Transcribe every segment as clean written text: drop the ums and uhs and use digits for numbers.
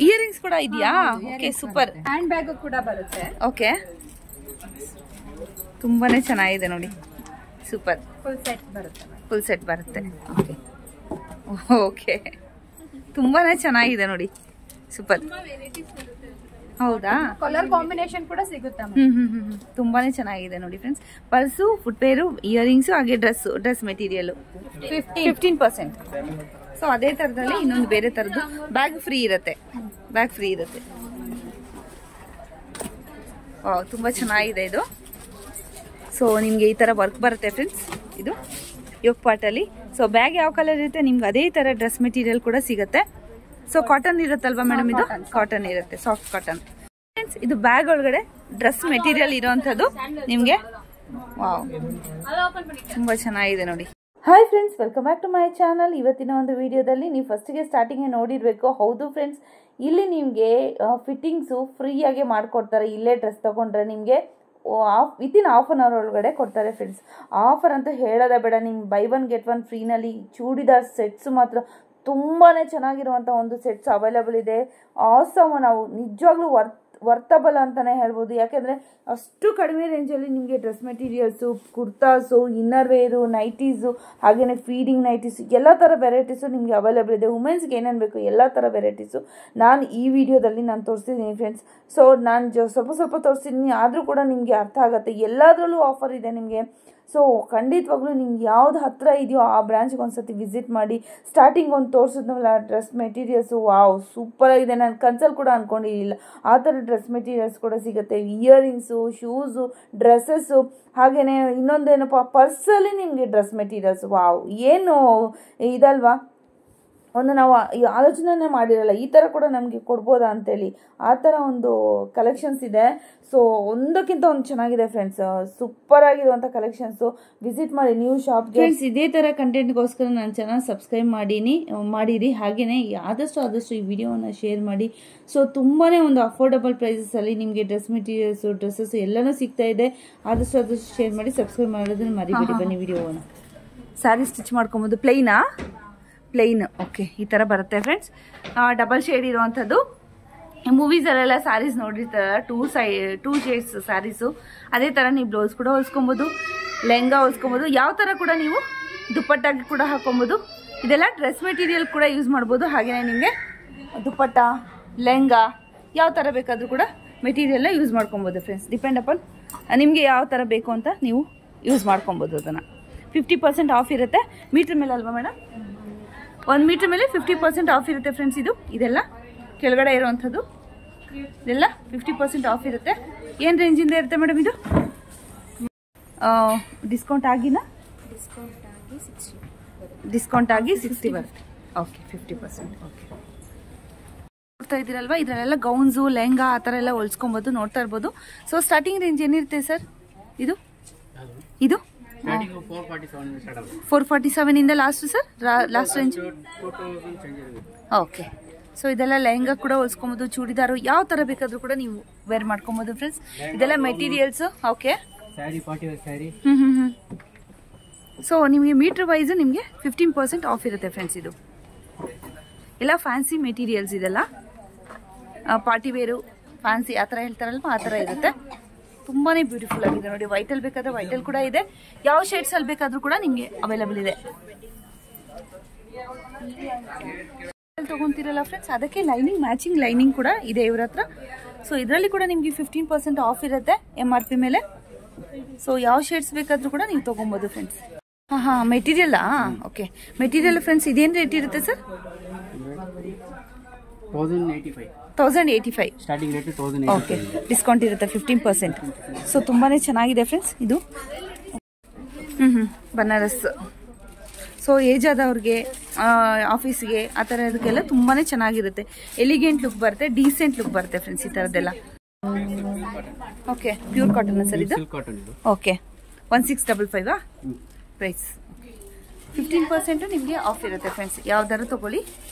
Earrings ಕೂಡ ಇದೆಯಾ? Okay, super. Hand bag ಕೂಡ ಬರುತ್ತೆ. ಓಕೆ, ತುಂಬಾನೇ ಚೆನ್ನಾಗಿದೆ ನೋಡಿ, ಸೂಪರ್. ಫುಲ್ ಸೆಟ್ ಬರುತ್ತೆ. ಫುಲ್ ಸೆಟ್ ಬರುತ್ತೆ. ಓಕೆ ಓಕೆ, ತುಂಬಾನೇ ಚೆನ್ನಾಗಿದೆ ನೋಡಿ, ಸೂಪರ್. ಹೌದಾ? ಕಲರ್ ಕಾಂಬಿನೇಷನ್ ಕೂಡ ಸಿಗುತ್ತೆ. ತುಂಬಾನೇ ಚೆನ್ನಾಗಿದೆ ನೋಡಿ ಫ್ರೆಂಡ್ಸ್. ಪರ್ಸು, ಫುಟ್ವೇರು, ಇಯರಿಂಗ್ಸ್ ಹಾಗೆ ಡ್ರೆಸ್ ಮೆಟೀರಿಯಲ್ 15%. ಸೊ ಅದೇ ತರದಲ್ಲಿ ಇನ್ನೊಂದು ಬೇರೆ ತರದ್ದು ಬ್ಯಾಗ್ ಫ್ರೀ ಇರುತ್ತೆ. ತುಂಬಾ ಚೆನ್ನಾಗಿದೆ ಇದು. ಸೊ ನಿಮ್ಗೆ ಈ ತರ ವರ್ಕ್ ಬರುತ್ತೆ ಫ್ರೆಂಡ್ಸ್, ಇದು ಯೋಗ್ ಪಾರ್ಟಲ್ಲಿ. ಸೊ ಬ್ಯಾಗ್ ಯಾವ ಕಲರ್ ಇರುತ್ತೆ ನಿಮ್ಗೆ ಅದೇ ತರ ಡ್ರೆಸ್ ಮೆಟೀರಿಯಲ್ ಕೂಡ ಸಿಗುತ್ತೆ. ಸೊ ಕಾಟನ್ ಇರುತ್ತಲ್ವಾ ಮೇಡಮ್? ಇದು ಕಾಟನ್ ಇರುತ್ತೆ, ಸಾಫ್ಟ್ ಕಾಟನ್. ಇದು ಬ್ಯಾಗ್ ಒಳಗಡೆ ಡ್ರೆಸ್ ಮೆಟೀರಿಯಲ್ ಇರೋಂಥದ್ದು ನಿಮ್ಗೆ. ವಾವ್, ತುಂಬಾ ಚೆನ್ನಾಗಿದೆ ನೋಡಿ. Hi friends, welcome back to my channel. ಇವತ್ತಿನ ಒಂದು ವಿಡಿಯೋದಲ್ಲಿ ನೀವು ಫಸ್ಟಿಗೆ ಸ್ಟಾರ್ಟಿಂಗ್ ನೋಡಿರ್ಬೇಕು. ಹೌದು ಫ್ರೆಂಡ್ಸ್, ಇಲ್ಲಿ ನಿಮಗೆ ಫಿಟ್ಟಿಂಗ್ಸು ಫ್ರೀಯಾಗಿ ಮಾಡಿಕೊಡ್ತಾರೆ. ಇಲ್ಲೇ ಡ್ರೆಸ್ ತಗೊಂಡ್ರೆ ನಿಮಗೆ ವಿತಿನ್ ಹಾಫ್ ಅನ್ ಅವರ್ ಒಳಗಡೆ ಕೊಡ್ತಾರೆ ಫ್ರೆಂಡ್ಸ್. ಆಫರ್ ಅಂತೂ ಹೇಳೋದೇ ಬೇಡ. ನಿಮ್ಗೆ ಬೈ ಒನ್ ಗೆಟ್ ಒನ್ ಫ್ರೀನಲ್ಲಿ ಚೂಡಿದಾರ್ ಸೆಟ್ಸ್ ಮಾತ್ರ ತುಂಬಾ ಚೆನ್ನಾಗಿರುವಂಥ ಒಂದು ಸೆಟ್ಸ್ ಅವೈಲೇಬಲ್ ಇದೆ. ಆಸಮ್, ನಾವು ನಿಜವಾಗ್ಲೂ ವರ್ತಬಲ್ ಅಂತಲೇ ಹೇಳ್ಬೋದು. ಯಾಕೆಂದರೆ ಅಷ್ಟು ಕಡಿಮೆ ರೇಂಜಲ್ಲಿ ನಿಮಗೆ dress materials, kurtas, inner wear, nighties, ಹಾಗೆಯೇ ಫೀಡಿಂಗ್ ನೈಟೀಸು, ಎಲ್ಲ ಥರ ವೆರೈಟೀಸು ನಿಮಗೆ ಅವೈಲೇಬಲ್ ಇದೆ. ವುಮೆನ್ಸ್ಗೆ ಏನೇನು ಬೇಕು ಎಲ್ಲ ಥರ ವೆರೈಟೀಸು ನಾನು ಈ ವಿಡಿಯೋದಲ್ಲಿ ನಾನು ತೋರಿಸ್ತಿದ್ದೀನಿ ಫ್ರೆಂಡ್ಸ್. ಸೊ ನಾನು ಸ್ವಲ್ಪ ತೋರಿಸ್ತಿದ್ದೀನಿ, ಆದರೂ ಕೂಡ ನಿಮಗೆ ಅರ್ಥ ಆಗುತ್ತೆ. ಎಲ್ಲದರಲ್ಲೂ ಆಫರ್ ಇದೆ ನಿಮಗೆ. ಸೊ ಖಂಡಿತವಾಗ್ಲೂ ನಿಮ್ಗೆ ಯಾವ್ದು ಹತ್ತಿರ ಇದೆಯೋ ಆ ಬ್ರಾಂಚ್ಗೆ ಒಂದ್ಸತಿ ವಿಸಿಟ್ ಮಾಡಿ. ಸ್ಟಾರ್ಟಿಂಗ್ ಒಂದು ತೋರಿಸಿದ್ನಲ್ಲ ಡ್ರೆಸ್ ಮೆಟೀರಿಯಲ್ಸು, ವಾವ್ ಸೂಪರಾಗಿದೆ. ನಾನು ಕನ್ಸಲ್ಲಿ ಕೂಡ ಅಂದ್ಕೊಂಡಿರಲಿಲ್ಲ ಆ ಥರ ಡ್ರೆಸ್ ಮೆಟೀರಿಯಲ್ಸ್ ಕೂಡ ಸಿಗುತ್ತೆ. ಇಯರಿಂಗ್ಸು, ಶೂಸು, ಡ್ರೆಸ್ಸಸ್ಸು, ಹಾಗೆಯೇ ಇನ್ನೊಂದೇನಪ್ಪ ಪರ್ಸಲ್ಲಿ ನಿಮಗೆ ಡ್ರೆಸ್ ಮೆಟೀರಿಯಲ್ಸ್. ವಾವ್, ಏನು ಇದಲ್ವಾ, ಒಂದು ನಾವು ಆಲೋಚನೆ ಮಾಡಿರಲ್ಲ ಈ ಥರ ಕೂಡ ನಮಗೆ ಕೊಡ್ಬೋದಾ ಅಂತೇಳಿ. ಆ ಥರ ಒಂದು ಕಲೆಕ್ಷನ್ಸ್ ಇದೆ. ಸೊ ಒಂದಕ್ಕಿಂತ ಒಂದು ಚೆನ್ನಾಗಿದೆ ಫ್ರೆಂಡ್ಸ್, ಸೂಪರ್ ಆಗಿರುವಂಥ ಕಲೆಕ್ಷನ್ಸು. ವಿಸಿಟ್ ಮಾಡಿ ನೀವು ಶಾಪ್ಗೆ ಫ್ರೆಂಡ್ಸ್. ಇದೇ ಥರ ಕಂಟೆಂಟ್ಗೋಸ್ಕರ ನನ್ನ ಚಾನಲ್ ಸಬ್ಸ್ಕ್ರೈಬ್ ಮಾಡಿರಿ. ಹಾಗೆಯೇ ಆದಷ್ಟು ಈ ವಿಡಿಯೋವನ್ನು ಶೇರ್ ಮಾಡಿ. ಸೊ ತುಂಬಾ ಒಂದು ಅಫೋರ್ಡಬಲ್ ಪ್ರೈಸಸಲ್ಲಿ ನಿಮಗೆ ಡ್ರೆಸ್ ಮೆಟೀರಿಯಲ್ಸು, ಡ್ರೆಸ್ಸಸ್ ಎಲ್ಲನೂ ಸಿಗ್ತಾ ಇದೆ. ಆದಷ್ಟು ಶೇರ್ ಮಾಡಿ, ಸಬ್ಸ್ಕ್ರೈಬ್ ಮಾಡೋದನ್ನು ಮರಿಬೇಡಿ. ಬನ್ನಿ ವಿಡಿಯೋವನ್ನು. ಸ್ಯಾರಿ ಸ್ಟಿಚ್ ಮಾಡ್ಕೊಬೋದು. ಪ್ಲೈನ್ ಓಕೆ, ಈ ಥರ ಬರುತ್ತೆ ಫ್ರೆಂಡ್ಸ್. ಡಬಲ್ ಶೇಡ್ ಇರುವಂಥದ್ದು. ಮೂವೀಸಲ್ಲೆಲ್ಲ ಸ್ಯಾರೀಸ್ ನೋಡಿರ್ತಾರಲ್ಲ, ಟೂ ಶೇಡ್ಸ್ ಸ್ಯಾರೀಸು, ಅದೇ ಥರ ನೀವು ಬ್ಲೌಸ್ ಕೂಡ ಹೊಲ್ಸ್ಕೊಬೋದು, ಲೆಹಂಗಾ ಹೊಲ್ಸ್ಕೊಬೋದು. ಯಾವ ಥರ ಕೂಡ ನೀವು ದುಪ್ಪಟ್ಟಾಗಿ ಕೂಡ ಹಾಕೊಬೋದು. ಇದೆಲ್ಲ ಡ್ರೆಸ್ ಮೆಟೀರಿಯಲ್ ಕೂಡ ಯೂಸ್ ಮಾಡ್ಬೋದು. ಹಾಗೆಯೇ ನಿಮಗೆ ದುಪ್ಪಟ್ಟ, ಲೆಹಂಗಾ ಯಾವ ಥರ ಬೇಕಾದರೂ ಕೂಡ ಮೆಟೀರಿಯಲ್ನ ಯೂಸ್ ಮಾಡ್ಕೊಬೋದು ಫ್ರೆಂಡ್ಸ್. ಡಿಪೆಂಡ್ ಅಪಾನ್ ನಿಮಗೆ ಯಾವ ಥರ ಬೇಕು ಅಂತ ನೀವು ಯೂಸ್ ಮಾಡ್ಕೊಬೋದು. ಅದನ್ನು 50% ಆಫ್ ಇರುತ್ತೆ. ಮೀಟ್ರ್ ಮೇಲೆ ಅಲ್ವಾ ಮೇಡಮ್? 1 ಮೀಟ್ರ್ ಮೇಲೆ 50% ಆಫ್ ಇರುತ್ತೆ ಫ್ರೆಂಡ್ಸ್. ಇದೆಲ್ಲ ಕೆಳಗಡೆ ಇರುವಂಥದ್ದು ಇದೆಲ್ಲ 50% ಆಫ್ ಇರುತ್ತೆ. ಏನು ರೇಂಜಿಂದ ಇರುತ್ತೆ ಮೇಡಮ್ ಇದು? ಡಿಸ್ಕೌಂಟ್ ಆಗಿ 60 ಬರುತ್ತೆ. ಓಕೆ, 50%. ಓಕೆ, ನೋಡ್ತಾ ಇದ್ದೀರಲ್ವಾ, ಇದರಲ್ಲೆಲ್ಲ ಗೌನ್ಸು, ಲೆಹಂಗಾ ಆ ಥರ ಎಲ್ಲ ಹೊಲ್ಸ್ಕೊಬೋದು, ನೋಡ್ತಾ ಇರ್ಬೋದು. ಸೊ ಸ್ಟಾರ್ಟಿಂಗ್ ರೇಂಜ್ ಏನಿರುತ್ತೆ ಸರ್? ಇದು 447 ಇಂದ last sir, last range. Okay, so ಇದೆಲ್ಲ ಲೆಹಂಗಾ ಕೂಡ ಹೊಲ್ಸ್ಕೊಬೋದು, ಚೂಡಿದಾರು ಯಾವ ಥರ ಬೇಕಾದರೂ ಕೂಡ ನೀವು ವೇರ್ ಮಾಡ್ಕೊಬೋದು ಫ್ರೆಂಡ್ಸ್. ಇದೆಲ್ಲ ಮೆಟೀರಿಯಲ್ಸು. ಓಕೆ, ಸೊ ನಿಮಗೆ ಮೀಟರ್ ವೈಸ್ ನಿಮಗೆ 15% ಆಫ್ ಇರುತ್ತೆ ಫ್ರೆಂಡ್ಸ್. ಇದು ಎಲ್ಲ ಫ್ಯಾನ್ಸಿ ಮೆಟೀರಿಯಲ್ಸ್. ಇದೆಲ್ಲ ಪಾರ್ಟಿ ವೇರು, ಫ್ಯಾನ್ಸಿ ಆ ಥರ ಹೇಳ್ತಾರಲ್ವ, ಆ ಥರ ಇರುತ್ತೆ. ತುಂಬಾ ಬ್ಯೂಟಿಫುಲ್ ಆಗಿದೆ ನೋಡಿ. ವೈಟಲ್ಲಿ ಬೇಕಾದರೆ ವೈಟಲ್ಲಿ ಕೂಡ ಇದೆ. ಯಾವ ಶೇಡ್ಸಲ್ಲಿ ಬೇಕಾದರೂ ಕೂಡ ನಿಮಗೆ ಅವೈಲೇಬಲ್ ಇದೆ. ತೊಗೊತೀರಲ್ಲ ಫ್ರೆಂಡ್ಸ್, ಅದಕ್ಕೆ ಮ್ಯಾಚಿಂಗ್ ಲೈನಿಂಗ್ ಕೂಡ ಇದೆ ಇವ್ರ ಹತ್ರ. ಸೊ ಇದರಲ್ಲಿ ಕೂಡ ನಿಮಗೆ 15% ಆಫ್ ಇರುತ್ತೆ MRP ಮೇಲೆ. ಸೊ ಯಾವ ಶೇಡ್ಸ್ ಬೇಕಾದರೂ ಕೂಡ ನೀವು ತೊಗೊಬೋದು ಫ್ರೆಂಡ್ಸ್. ಹಾಂ, ಮೆಟೀರಿಯಲ್ಲಾ? ಓಕೆ, ಮೆಟೀರಿಯಲ್ ಫ್ರೆಂಡ್ಸ್ ಇದೇನು ರೇಟ್ ಇರುತ್ತೆ sir? 1085 starting rate 1085. Okay, discount ಇರುತ್ತೆ 15%. ಸೊ ತುಂಬಾ ಚೆನ್ನಾಗಿದೆ ಫ್ರೆಂಡ್ಸ್ ಇದು. ಬನಾರಸ್. ಸೊ ಏಜ್ ಆದವ್ರಿಗೆ, ಆಫೀಸ್ಗೆ ಆ ಥರ ಇದಕ್ಕೆಲ್ಲ ತುಂಬಾ ಚೆನ್ನಾಗಿರುತ್ತೆ. ಎಲಿಗೆಂಟ್ ಲುಕ್ ಬರುತ್ತೆ, ಡೀಸೆಂಟ್ ಲುಕ್ ಬರುತ್ತೆ ಫ್ರೆಂಡ್ಸ್ ಈ ಥರದ್ದೆಲ್ಲ. ಓಕೆ, ಪ್ಯೂರ್ ಕಾಟನ್ ಸರ್ ಇದು? Okay, 1655 price. 15% ನಿಮಗೆ ಆಫ್ ಇರುತ್ತೆ ಫ್ರೆಂಡ್ಸ್. ಯಾವ್ದಾದ್ರು ತಗೊಳ್ಳಿ,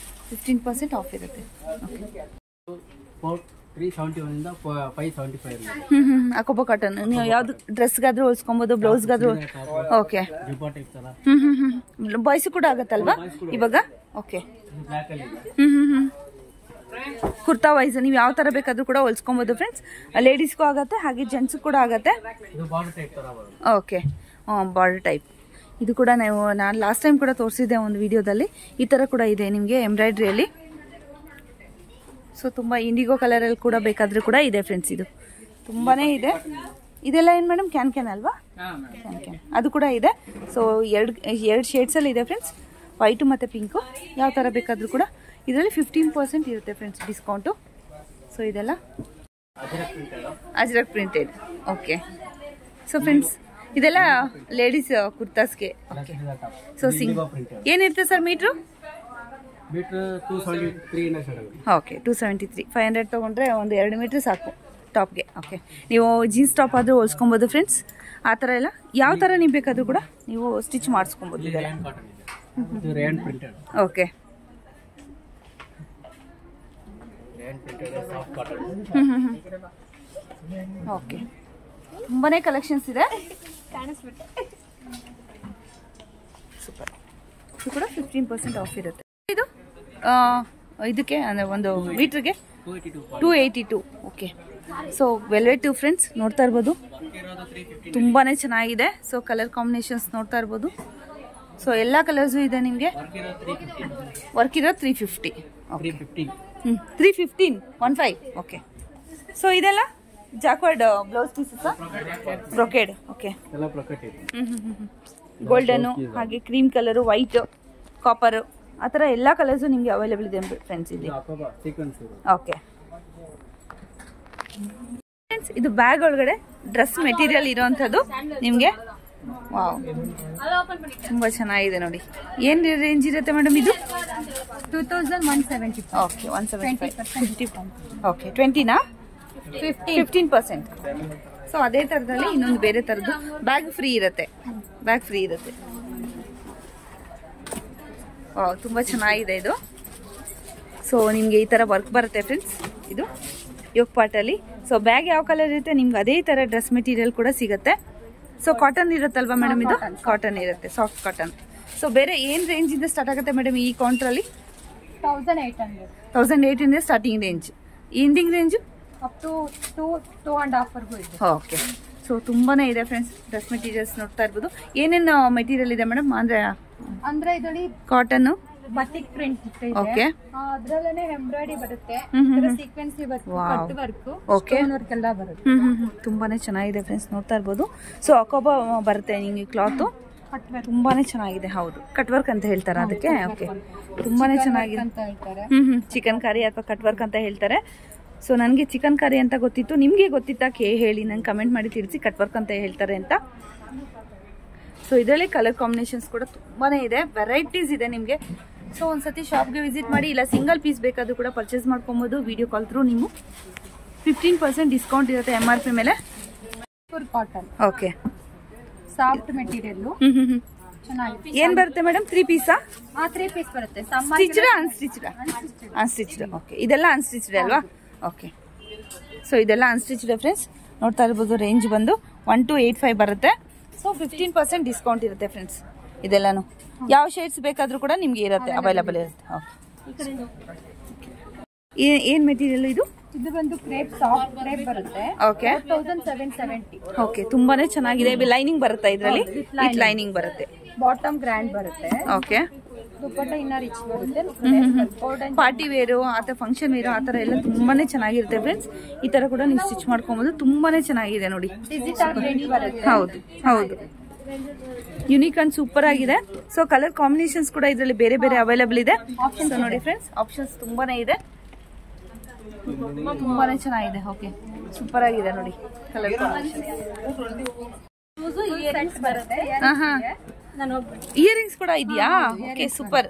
15% ಆಫ್ ಇರುತ್ತೆ. ಓಕೆ, 371 ಅಕೋಬಾ ಕಾಟನ್. ನೀವು ಯಾವ್ದು ಡ್ರೆಸ್ಗಾದ್ರೂ ಹೊಲ್ಸ್ಕೊಬೋದು, ಬ್ಲೌಸ್ಗಾದ್ರೂ. ಓಕೆ, ಬಾಯ್ಸ್ ಕೂಡ ಆಗತ್ತಲ್ವಾ ಇವಾಗ? ಓಕೆ, ಕುರ್ತಾ ವೈಸ್ ನೀವು ಯಾವ ತರ ಬೇಕಾದ್ರೂ ಕೂಡ ಹೊಲ್ಸ್ಕೊಬಹುದು ಫ್ರೆಂಡ್ಸ್. ಲೇಡೀಸ್ಗೂ ಆಗತ್ತೆ ಹಾಗೆ ಜೆಂಟ್ಸ್ ಕೂಡ ಆಗತ್ತೆ. Okay, border type. ಇದು ಕೂಡ ನಾನು ಲಾಸ್ಟ್ ಟೈಮ್ ಕೂಡ ತೋರಿಸಿದ್ದೆ ಒಂದು ವಿಡಿಯೋದಲ್ಲಿ. ಈ ತರ ಕೂಡ ಇದೆ ನಿಮಗೆ ಎಂಬ್ರಾಯ್ಡ್ರಿಯಲ್ಲಿ. ಸೊ ತುಂಬಾ ಇಂಡಿಗೋ ಕಲರಲ್ಲಿ ಕೂಡ ಬೇಕಾದ್ರೂ ಕೂಡ ಇದೆ ಫ್ರೆಂಡ್ಸ್. ಇದು ತುಂಬಾನೇ ಇದೆ. ಇದೆಲ್ಲ ಏನು ಮೇಡಮ್ ಕ್ಯಾನ್ ಅಲ್ವಾ? ಕ್ಯಾನ್ ಅದು ಕೂಡ ಇದೆ. ಸೊ ಎರಡು ಶೇಡ್ಸಲ್ಲಿ ಇದೆ ಫ್ರೆಂಡ್ಸ್, ವೈಟು ಮತ್ತು ಪಿಂಕು. ಯಾವ ಥರ ಬೇಕಾದರೂ ಕೂಡ ಇದರಲ್ಲಿ 15% ಇರುತ್ತೆ ಫ್ರೆಂಡ್ಸ್ ಡಿಸ್ಕೌಂಟು. ಸೊ ಇದೆಲ್ಲ Ajrakh printed. Okay, so friends ಇದೆಲ್ಲ ಲೇಡೀಸ್ ಕುರ್ತಾಸ್ಗೆ. ಓಕೆ, ಸೊ ಏನಿರುತ್ತೆ ಸರ್ ಮೀಟ್ರು? ಓಕೆ, 273. 500 ತೊಗೊಂಡ್ರೆ ಒಂದು 2 ಮೀಟ್ರ್ ಸಾಕು ಟಾಪ್ಗೆ. ಓಕೆ, ನೀವು ಜೀನ್ಸ್ ಟಾಪ್ ಆದರೂ ಹೊಲ್ಸ್ಕೊಬೋದು ಫ್ರೆಂಡ್ಸ್. ಆ ಥರ ಎಲ್ಲ ಯಾವ ಥರ ನೀವು ಬೇಕಾದರೂ ಕೂಡ ನೀವು ಸ್ಟಿಚ್ ಮಾಡಿಸ್ಕೊಬೋದು. ಓಕೆ, ಓಕೆ, ತುಂಬಾನೇ ಕಲೆಕ್ಷನ್ಸ್ ಇದೆ. ಸೂಪರ್. ಇದು ಕೂಡ 15% ಆಫ್ ಇರುತ್ತೆ. ಇದು ಇದಕ್ಕೆ ಅಂದರೆ ಒಂದು ಮೀಟ್ರಿಗೆ 282. ಓಕೆ, ಸೊ ವೆಲ್ವೆಟ್ ಫ್ರೆಂಡ್ಸ್ ನೋಡ್ತಾ ಇರ್ಬೋದು, ತುಂಬಾನೇ ಚೆನ್ನಾಗಿದೆ. ಸೊ ಕಲರ್ ಕಾಂಬಿನೇಷನ್ಸ್ ನೋಡ್ತಾ ಇರ್ಬೋದು. ಸೊ ಎಲ್ಲ ಕಲರ್ಸು ಇದೆ ನಿಮಗೆ. ವರ್ಕ್ ಇರೋ 350. 315. ಓಕೆ, ಸೊ ಇದೆಲ್ಲ jacquard blouse pieces, brocade. Okay, ಗೋಲ್ಡನ್ನು ಹಾಗೆ ಕ್ರೀಮ್ ಕಲರು, ವೈಟ್, ಕಾಪರು, ಆ ಥರ ಎಲ್ಲ ಕಲರ್ಸು ನಿಮಗೆ ಅವೈಲೇಬಲ್ ಇದೆ ಫ್ರೆಂಡ್ಸ್ ಇಲ್ಲಿ. ಓಕೆ ಫ್ರೆಂಡ್ಸ್, ಇದು ಬ್ಯಾಗ್ ಒಳಗಡೆ ಡ್ರೆಸ್ ಮೆಟೀರಿಯಲ್ ಇರೋವಂಥದ್ದು ನಿಮಗೆ. ವಾವ್, ತುಂಬಾ ಚೆನ್ನಾಗಿದೆ ನೋಡಿ. ಏನ್ ರೇಂಜ್ ಇರುತ್ತೆ ಮೇಡಮ್ ಇದು? 2170. ಓಕೆ, 175. ಓಕೆ, 20ನಾ? 15%. ಸೊ ಅದೇ ತರದಲ್ಲಿ ಇನ್ನೊಂದು ಬೇರೆ ತರದ್ದು ಬ್ಯಾಗ್ ಫ್ರೀ ಇರುತ್ತೆ. ವಾವ್, ತುಂಬಾ ಚೆನ್ನಾಗಿದೆ ಇದು. ಸೊ ನಿಮ್ಗೆ ಈ ತರ ವರ್ಕ್ ಬರುತ್ತೆ ಫ್ರೆಂಡ್ಸ್. ಇದು ಯೋಗ್ ಪಾಟಲ್ಲಿ. ಸೊ ಬ್ಯಾಗ್ ಯಾವ ಕಲರ್ ಇರುತ್ತೆ ನಿಮ್ಗೆ ಅದೇ ತರ ಡ್ರೆಸ್ ಮೆಟೀರಿಯಲ್ ಕೂಡ ಸಿಗುತ್ತೆ. ಸೊ ಕಾಟನ್ ಇರುತ್ತಲ್ವಾ ಮೇಡಮ್? ಇದು ಕಾಟನ್ ಇರುತ್ತೆ, ಸಾಫ್ಟ್ ಕಾಟನ್. ಸೊ ಬೇರೆ ಏನ್ ರೇಂಜ್ ಇಂದ ಸ್ಟಾರ್ಟ್ ಆಗುತ್ತೆ ಮೇಡಮ್ ಈ ಕೌಂಟರ್ ಅಲ್ಲಿ? 1800 starting range. Ending range up to 2.5 ವರೆಗೂ ಇದೆ. ಓಕೆ, ಸೊ ತುಂಬಾನೇ ಇದೆ ಫ್ರೆಂಡ್ಸ್. ಡ್ರೆಸ್ ಮೆಟೀರಿಯಲ್ಸ್ ನೋಡ್ತಾ ಇರ್ಬೋದು. ಏನೇನು ಮೆಟೀರಿಯಲ್ ಇದೆ ಮೇಡಮ್? ಅಂದ್ರೆ ಇದರಲ್ಲಿ ಕಾಟನ್, ಬಟಿಕ್ ಪ್ರಿಂಟ್ ಇದೆ. ಓಕೆ, ಅದ್ರಲ್ಲೇ ಎಂಬ್ರಾಯ್ಡರಿ ಬರುತ್ತೆ, sequence work, cut work, okay, work ಎಲ್ಲ ಬರುತ್ತೆ. ತುಂಬಾನೇ ಚೆನ್ನಾಗಿದೆ ಫ್ರೆಂಡ್ಸ್, ನೋಡ್ತಾ ಇರ್ಬೋದು. ಸೊ ಅಕೋಬಾ ಬರುತ್ತೆ ನಿಮಗೆ ಕ್ಲಾತ್. ತುಂಬಾನೇ ಚೆನ್ನಾಗಿದೆ. ಹೌದು, ಕಟ್ ವರ್ಕ್ ಅಂತ ಹೇಳ್ತಾರೆ ಅದಕ್ಕೆ. ಓಕೆ, ತುಂಬಾನೇ ಚೆನ್ನಾಗಿದೆ ಅಂತ ಹೇಳ್ತಾರೆ. ಚಿಕನ್ ಕರಿ ಅಥವಾ ಕಟ್ ವರ್ಕ್ ಅಂತ ಹೇಳ್ತಾರೆ. ಸೊ ನನಗೆ ಚಿಕನ್ ಕರಿ ಅಂತ ಗೊತ್ತಿತ್ತು, ನಿಮಗೆ ಗೊತ್ತಿತ್ತಾ ಹೇಳಿ ನಂಗೆ ಕಮೆಂಟ್ ಮಾಡಿ ತಿಳಿಸಿ. ಕಟ್ ವರ್ಕ್ ಅಂತ ಹೇಳ್ತಾರೆ ಅಂತ. ಸೊ ಇದರಲ್ಲಿ ಕಲರ್ ಕಾಂಬಿನೇಷನ್ಸ್ ಕೂಡ ತುಂಬಾನೇ ಇದೆ, ವೆರೈಟೀಸ್ ಇದೆ ನಿಮಗೆ. ಸೊ ಒಂದ್ಸತಿ ಶಾಪ್ಗೆ ವಿಸಿಟ್ ಮಾಡಿ, ಇಲ್ಲ ಸಿಂಗಲ್ ಪೀಸ್ ಬೇಕಾದ್ರೂ ಕೂಡ ಪರ್ಚೇಸ್ ಮಾಡ್ಕೊಬೋದು. ವಿಡಿಯೋ ಕಾಲ್ ಥ್ರೂ ನೀವು 15% ಡಿಸ್ಕೌಂಟ್ ಇರುತ್ತೆ MRP ಮೇಲೆ. ಕಾಟನ್. Okay, soft material. ಚೆನ್ನಾಗಿದೆ. ಏನ್ ಬರುತ್ತೆ ಮೇಡಮ್? 3 ಪೀಸಾ? 3 ಪೀಸ್ ಬರುತ್ತೆ. Stitched, unstitched. ಓಕೆ, ಇದೆಲ್ಲ ಅನ್ಸ್ಟಿಚ್ಡ್ ಅಲ್ವಾ? ಓಕೆ, ಸೊ ಇದೆಲ್ಲ ಅನ್ಸ್ಟಿಚ್ಡ್ ಫ್ರೆಂಡ್ಸ್. ನೋಡ್ತಾ ಇರ್ಬೋದು. ರೇಂಜ್ ಬಂದು 1285 ಬರುತ್ತೆ. ಸೊ 15% ಡಿಸ್ಕೌಂಟ್ ಇರುತ್ತೆ ಫ್ರೆಂಡ್ಸ್. ಇದೆಲ್ಲಾನು ಯಾವ ಶೇಡ್ಸ್ ಬೇಕಾದ್ರೂ ಕೂಡ ನಿಮ್ಗೆ ಇರುತ್ತೆ, ಅವೈಲೇಬಲ್ ಇರುತ್ತೆ. ಏನ್ ಮೆಟೀರಿಯಲ್ ಇದು? ಇದು ಬಂದು ಕ್ರೇಪ್, ಸಾಫ್ಟ್ ಕ್ರೇಪ್ ಬರುತ್ತೆ. ಓಕೆ, 1770. ಓಕೆ, ತುಂಬಾನೇ ಚೆನ್ನಾಗಿದೆ. ಲೈನಿಂಗ್ ಬರುತ್ತೆ ಇದರಲ್ಲಿ, ವಿತ್ ಲೈನಿಂಗ್ ಬರುತ್ತೆ. ಬಾಟಮ್ ಗ್ರ್ಯಾಂಡ್ ಬರುತ್ತೆ. ಓಕೆ, ದುಪ್ಪಟ್ಟ ಇನ್ನ ರಿಚ್ ಬರುತ್ತೆ. ಪಾರ್ಟಿ ವೇರು ಅಥವಾ ಫಂಕ್ಷನ್ ವೇರು ಆ ತರ ಎಲ್ಲ ತುಂಬಾನೇ ಚೆನ್ನಾಗಿರುತ್ತೆ ಫ್ರೆಂಡ್ಸ್. ಈ ತರ ಕೂಡ ನೀವು ಸ್ಟಿಚ್ ಮಾಡ್ಕೊಬಹುದು. ತುಂಬಾನೇ ಚೆನ್ನಾಗಿದೆ ನೋಡಿ. ಡಿಜಿಟಲ್ ಪ್ರಿಂಟ್ ಬರುತ್ತೆ. ಹೌದು, ಯುನಿಕ್ ಅಂಡ್ ಸೂಪರ್ ಆಗಿದೆ. ಸೊ ಕಲರ್ ಕಾಂಬಿನೇಷನ್ಸ್ ಕೂಡ ಇದರಲ್ಲಿ ಬೇರೆ ಬೇರೆ ಅವೈಲೇಬಲ್ ಇದೆ. ಸೊ ನೋಡಿ ಫ್ರೆಂಡ್ಸ್, ಆಪ್ಷನ್ಸ್ ತುಂಬಾನೇ ಇದೆ, ತುಂಬಾನೇ ಚೆನ್ನಾಗಿದೆ. ಓಕೆ, ಸೂಪರ್ ಆಗಿದೆ ನೋಡಿ ಕಲರ್ ಕಾಂಬಿನೇಷನ್. ಇಯರಿಂಗ್ಸ್ ಕೂಡ ಇದೆಯಾ? Okay, super.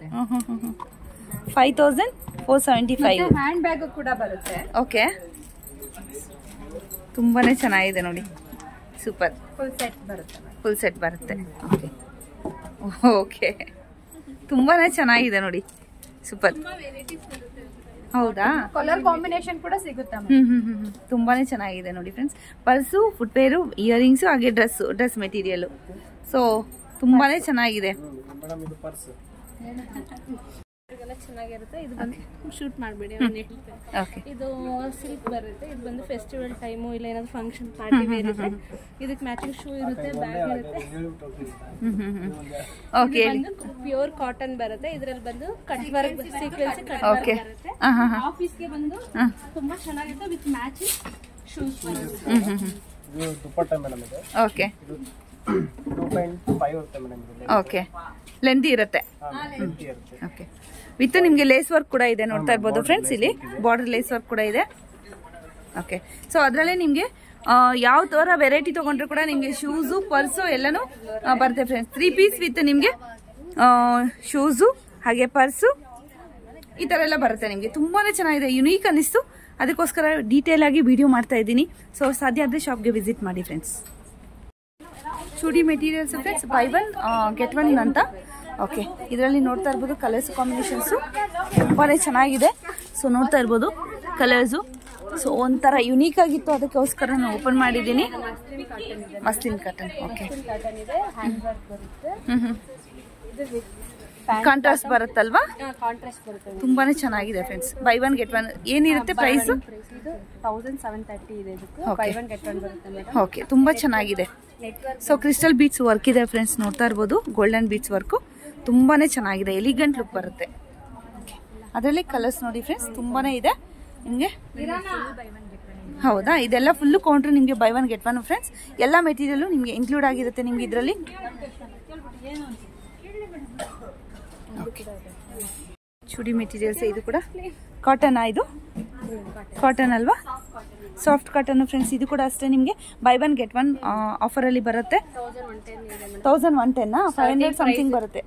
5475. ಹ್ಯಾಂಡ್ ಬ್ಯಾಗ್ ಕೂಡ ಬರುತ್ತೆ. ಓಕೆ, ತುಂಬಾನೇ ಚೆನ್ನಾಗಿದೆ ನೋಡಿ. ಸೂಪರ್. ಫುಲ್ ಸೆಟ್ ಬರುತ್ತೆ. ಓಕೆ, ತುಂಬಾನೇ ಚೆನ್ನಾಗಿದೆ ನೋಡಿ. ಸೂಪರ್. ಹೌದಾ? ಕಲರ್ ಕಾಂಬಿನೇಷನ್ ಕೂಡ ಸಿಗುತ್ತೆ. ತುಂಬಾನೇ ಚೆನ್ನಾಗಿದೆ ನೋಡಿ ಫ್ರೆಂಡ್ಸ್. ಪರ್ಸು, ಫುಟ್ವೇರು, ಇಯರಿಂಗ್ಸ್ ಹಾಗೆ ಡ್ರೆಸ್ ಮೆಟೀರಿಯಲ್. ಸೊ ತುಂಬಾನೇ ಚೆನ್ನಾಗಿದೆ. ಅದೆಲ್ಲ ಚೆನ್ನಾಗಿರುತ್ತೆ. ಇದು ಬಂದು ಶೂಟ್ ಮಾಡಬೇಡಿ ಓಕೆ ಇದು ಸಿಲ್ಕ್ ಬರುತ್ತೆ. ಇದು ಬಂದು ಫೆಸ್ಟಿವಲ್ ಟೈಮು ಇಲ್ಲ ಏನಾದ್ರು ಫಂಕ್ಷನ್ ಪಾರ್ಟಿ ವೇರ್ ಇರುತ್ತೆ. ಇದಕ್ಕೆ ಮ್ಯಾಚಿಂಗ್ ಶೂ ಇರುತ್ತೆ, ಬ್ಯಾಗ್ ಇರುತ್ತೆ. ಓಕೆ ಪ್ಯೂರ್ ಕಾಟನ್ ಬರುತ್ತೆ. ಇದರಲ್ಲಿ ಬಂದು cut work sequence cut work ಬರುತ್ತೆ. ಆಫೀಸ್ಗೆ ಬಂದು ತುಂಬಾ ಚೆನ್ನಾಗಿರುತ್ತೆ ವಿತ್ ಮ್ಯಾಚಿಂಗ್ ಶೂಸ್ ಬರುತ್ತೆ. ಓಕೆ 2.5 ಇರುತ್ತೆ ಮೇಡಮ್. ಓಕೆ ಲೆಂದಿ ಇರುತ್ತೆ. ಓಕೆ ವಿತ್ ನಿಮಗೆ ಲೇಸ್ ವರ್ಕ್ ಕೂಡ ಇದೆ ನೋಡ್ತಾ ಇರ್ಬೋದು ಫ್ರೆಂಡ್ಸ್. ಇಲ್ಲಿ ಬಾರ್ಡರ್ ಲೇಸ್ ವರ್ಕ್ ಕೂಡ ಇದೆ. ಓಕೆ ಸೊ ಅದರಲ್ಲೇ ನಿಮಗೆ ಯಾವ ಥರ ವೆರೈಟಿ ತೊಗೊಂಡ್ರೆ ಕೂಡ ನಿಮಗೆ ಶೂಸು ಪರ್ಸು ಎಲ್ಲನೂ ಬರುತ್ತೆ ಫ್ರೆಂಡ್ಸ್. 3 ಪೀಸ್ ವಿತ್ ನಿಮಗೆ ಶೂಸು ಹಾಗೆ ಪರ್ಸು ಈ ಥರ ಎಲ್ಲ ಬರುತ್ತೆ ನಿಮಗೆ. ತುಂಬಾ ಚೆನ್ನಾಗಿದೆ, ಯುನೀಕ್ ಅನ್ನಿಸ್ತು. ಅದಕ್ಕೋಸ್ಕರ ಡೀಟೇಲ್ ಆಗಿ ವಿಡಿಯೋ ಮಾಡ್ತಾ ಇದ್ದೀನಿ. ಸೊ ಸಾಧ್ಯ ಆದರೆ ಶಾಪ್ಗೆ ವಿಸಿಟ್ ಮಾಡಿ ಫ್ರೆಂಡ್ಸ್. ಚೂಡಿ ಮೆಟೀರಿಯಲ್ಸ್ ಫ್ರೆಂಡ್ಸ್, ಬೈ 1 get 1 ಅಂತ. ಓಕೆ ಇದರಲ್ಲಿ ನೋಡ್ತಾ ಇರ್ಬೋದು ಕಲರ್ಸ್ ಕಾಂಬಿನೇಷನ್ಸು ತುಂಬಾ ಚೆನ್ನಾಗಿದೆ. ಸೊ ನೋಡ್ತಾ ಇರ್ಬೋದು ಕಲರ್ಸು. ಸೊ ಒಂಥರ ಯುನೀಕ್ ಆಗಿತ್ತು, ಅದಕ್ಕೋಸ್ಕರ ನಾನು ಓಪನ್ ಮಾಡಿದ್ದೀನಿ. Muslin cotton. ಓಕೆ ಕಾಂಟ್ರಾಸ್ಟ್ ಬರುತ್ತಲ್ವಾ? ಕಾಂಟ್ರಾಸ್ಟ್ ಬರುತ್ತೆ. ತುಂಬಾನೇ ಚೆನ್ನಾಗಿದೆ ಫ್ರೆಂಡ್ಸ್. ಬೈ 1 get 1 ಏನಿರುತ್ತೆ ಪ್ರೈಸ್? 1730 ಇದೆ. ಇದಕ್ಕೆ ಬೈ 1 get 1 ಬರುತ್ತೆ ಮೇಡಮ್. ಓಕೆ ತುಂಬಾ ಚೆನ್ನಾಗಿದೆ. ಸೊ ಕ್ರಿಸ್ಟಲ್ ಬೀಟ್ಸ್ ವರ್ಕ್ ಇದೆ ಫ್ರೆಂಡ್ಸ್, ನೋಡ್ತಾ ಇರ್ಬೋದು. ಗೋಲ್ಡನ್ ಬೀಟ್ಸ್ ವರ್ಕು ತುಂಬಾನೇ ಚೆನ್ನಾಗಿದೆ, ಎಲಿಗೆಂಟ್ ಲುಕ್ ಬರುತ್ತೆ. ಅದರಲ್ಲಿ ಕಲರ್ಸ್ ನೋಡಿ ಫ್ರೆಂಡ್ಸ್, ತುಂಬಾನೇ ಇದೆ ನಿಮಗೆ. ಹೌದಾ, ಇದೆಲ್ಲ ಫುಲ್ಲು ಕೌಂಟ್ರ್ ನಿಮಗೆ ಬೈ 1 get 1 ಫ್ರೆಂಡ್ಸ್. ಎಲ್ಲ ಮೆಟೀರಿಯಲ್ ನಿಮಗೆ ಇನ್ಕ್ಲೂಡ್ ಆಗಿರುತ್ತೆ ನಿಮ್ಗೆ ಇದರಲ್ಲಿ. ಚೂಡಿ ಮೆಟೀರಿಯಲ್ಸ್ ಇದು ಕೂಡ ಕಾಟನ್. ಇದು ಕಾಟನ್ ಅಲ್ವಾ? Soft cotton friends. ಇದು ಕೂಡ ಅಷ್ಟೇ ನಿಮಗೆ ಬೈ 1 get 1 ಆಫರಲ್ಲಿ ಬರುತ್ತೆ. 1110 500 ಸಮಥಿಂಗ್ ಬರುತ್ತೆ.